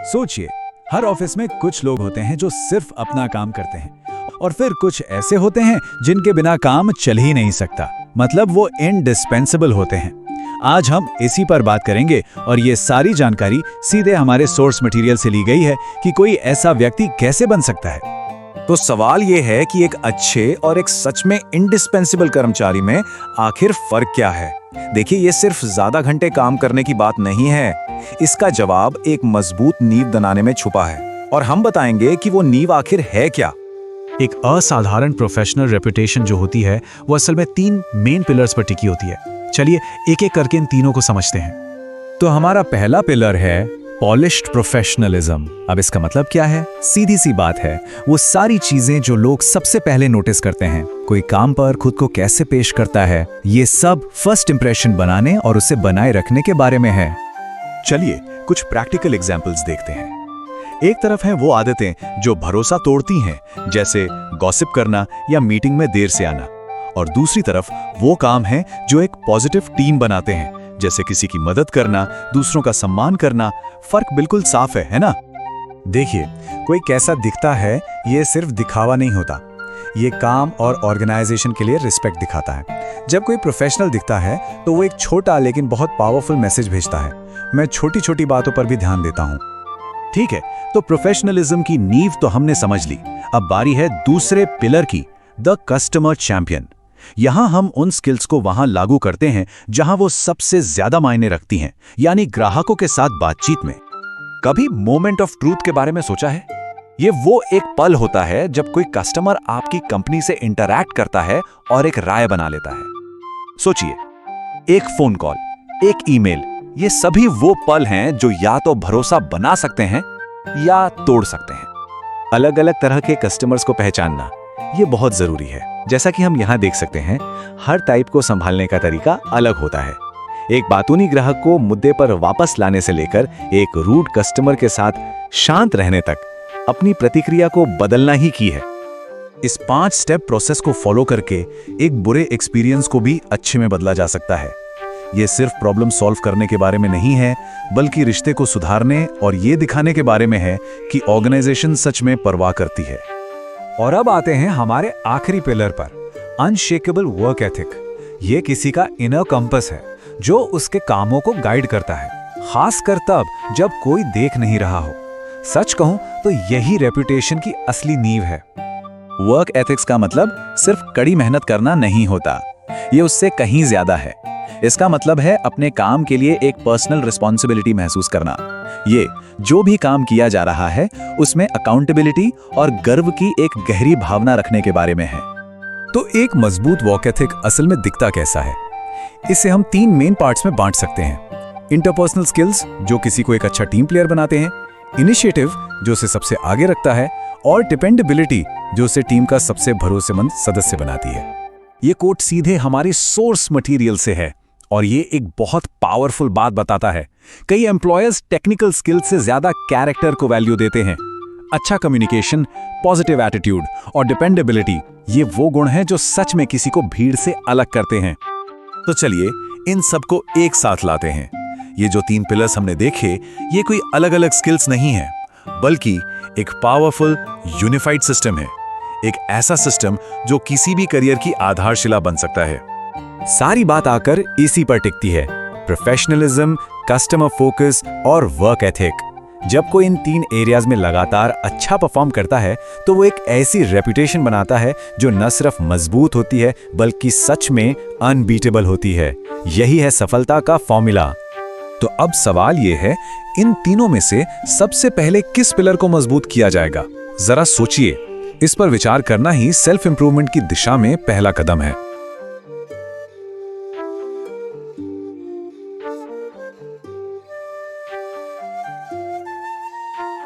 सोचिए, हर ऑफिस में कुछ लोग होते हैं जो सिर्फ अपना काम करते हैं और फिर कुछ ऐसे होते हैं जिनके बिना काम चल ही नहीं सकता, मतलब वो इंडिस्पेंसेबल होते हैं। आज हम इसी पर बात करेंगे और ये सारी जानकारी सीधे हमारे सोर्स मटेरियल से ली गई है कि कोई ऐसा व्यक्ति कैसे बन सकता है। तो सवाल ये है कि एक अच्छे और एक सच में इंडिस्पेंसेबल कर्मचारी में आखिर फर्क क्या है। देखिए, ये सिर्फ ज्यादा घंटे काम करने की बात नहीं है, इसका जवाब एक मजबूत नींव बनाने में छुपा है और हम बताएंगे कि वो नींव आखिर है क्या। एक असाधारण प्रोफेशनल रेपुटेशन जो होती है वो असल में 3 मेन पिलर्स पर टिकी होती है। चलिए एक एक करके इन तीनों को समझते हैं। तो हमारा पहला पिलर है पॉलिश्ड प्रोफेशनलिज्म। अब इसका मतलब क्या है? सीधी सी बात है, वो सारी चीजें जो लोग सबसे पहले नोटिस करते हैं, कोई काम पर खुद को कैसे पेश करता है, ये सब फर्स्ट इंप्रेशन बनाने और उसे बनाए रखने के बारे में है। चलिए कुछ प्रैक्टिकल एग्जाम्पल्स देखते हैं। एक तरफ है वो आदतें जो भरोसा तोड़ती हैं, जैसे गॉसिप करना या मीटिंग में देर से आना, और दूसरी तरफ वो काम है जो एक पॉजिटिव टीम बनाते हैं, जैसे किसी की मदद करना, दूसरों का सम्मान करना। फर्क बिल्कुल साफ है ना? देखिए, कोई कैसा दिखता है ये सिर्फ दिखावा नहीं होता, ये काम और ऑर्गेनाइजेशन के लिए रिस्पेक्ट दिखाता है। जब कोई प्रोफेशनल दिखता है तो वो एक छोटा लेकिन बहुत पावरफुल मैसेज भेजता है, मैं छोटी छोटी बातों पर भी ध्यान देता हूँ। ठीक है, तो प्रोफेशनलिज्म की नींव तो हमने समझ ली। अब बारी है दूसरे पिलर की, द कस्टमर चैंपियन। यहां हम उन स्किल्स को वहां लागू करते हैं जहां वो सबसे ज्यादा मायने रखती हैं, यानी ग्राहकों के साथ बातचीत में। कभी मोमेंट ऑफ ट्रूथ के बारे में सोचा है? ये वो एक पल होता है जब कोई कस्टमर आपकी कंपनी से इंटरैक्ट करता है और एक राय बना लेता है। सोचिए, एक फोन कॉल, एक ईमेल, ये सभी वो पल हैं जो या तो भरोसा बना सकते हैं या तोड़ सकते हैं। अलग अलग तरह के कस्टमर्स को पहचानना ये बहुत जरूरी है। जैसा कि हम यहां देख सकते हैं, हर टाइप को संभालने का तरीका अलग होता है। एक बातूनी ग्राहक को मुद्दे पर वापस लाने से लेकर एक रूड कस्टमर के साथ शांत रहने तक अपनी प्रतिक्रिया को बदलना ही की है। इस 5 स्टेप प्रोसेस को फॉलो करके एक बुरे एक्सपीरियंस को भी अच्छे में बदला जा सकता है। ये सिर्फ प्रॉब्लम सॉल्व करने के बारे में नहीं है, बल्कि रिश्ते को सुधारने और ये दिखाने के बारे में है कि ऑर्गेनाइजेशन सच में परवाह करती है। और अब आते हैं हमारे आखिरी पिलर पर, अनशेकेबल वर्क एथिक। ये किसी का इनर कंपस है जो उसके कामों को गाइड करता है, खासकर तब जब कोई देख नहीं रहा हो। सच कहूं तो यही रेपुटेशन की असली नींव है। वर्क एथिक्स का मतलब सिर्फ कड़ी मेहनत करना नहीं होता, ये उससे कहीं ज्यादा है। इसका मतलब है अपने काम के लिए एक पर्सनल रिस्पॉन्सिबिलिटी महसूस करना। ये जो भी काम किया जा रहा है उसमें अकाउंटेबिलिटी और गर्व की एक गहरी भावना रखने के बारे में है। तो एक मजबूत वर्क एथिक असल में दिखता कैसा है? इसे हम 3 मेन पार्ट्स में बांट सकते हैं। इंटरपर्सनल स्किल्स जो किसी को एक अच्छा टीम प्लेयर बनाते हैं, इनिशिएटिव जो उसे सबसे आगे रखता है, और डिपेंडेबिलिटी जो उसे टीम का सबसे भरोसेमंद सदस्य बनाती है। ये कोट सीधे हमारे सोर्स मटेरियल से है और ये एक बहुत पावरफुल बात बताता है। कई एम्प्लॉयर्स टेक्निकल स्किल से ज्यादा कैरेक्टर को वैल्यू देते हैं। अच्छा कम्युनिकेशन, पॉजिटिव एटीट्यूड और डिपेंडेबिलिटी, ये वो गुण हैं जो सच में किसी को भीड़ से अलग करते हैं। तो चलिए इन सबको एक साथ लाते हैं। ये जो 3 पिलर्स हमने देखे, ये कोई अलग अलग स्किल्स नहीं है, बल्कि एक पावरफुल यूनिफाइड सिस्टम है। एक ऐसा सिस्टम जो किसी भी करियर की आधारशिला बन सकता है। सारी बात आकर इसी पर टिकती है, प्रोफेशनलिज्म, कस्टमर फोकस और वर्क एथिक। जब कोई इन 3 एरियाज में लगातार अच्छा परफॉर्म करता है तो वो एक ऐसी रेपुटेशन बनाता है जो न सिर्फ मजबूत होती है बल्कि सच में अनबीटेबल होती है। यही है सफलता का फॉर्मूला। तो अब सवाल ये है, इन तीनों में से सबसे पहले किस पिलर को मजबूत किया जाएगा? जरा सोचिए। इस पर विचार करना ही सेल्फ इंप्रूवमेंट की दिशा में पहला कदम है।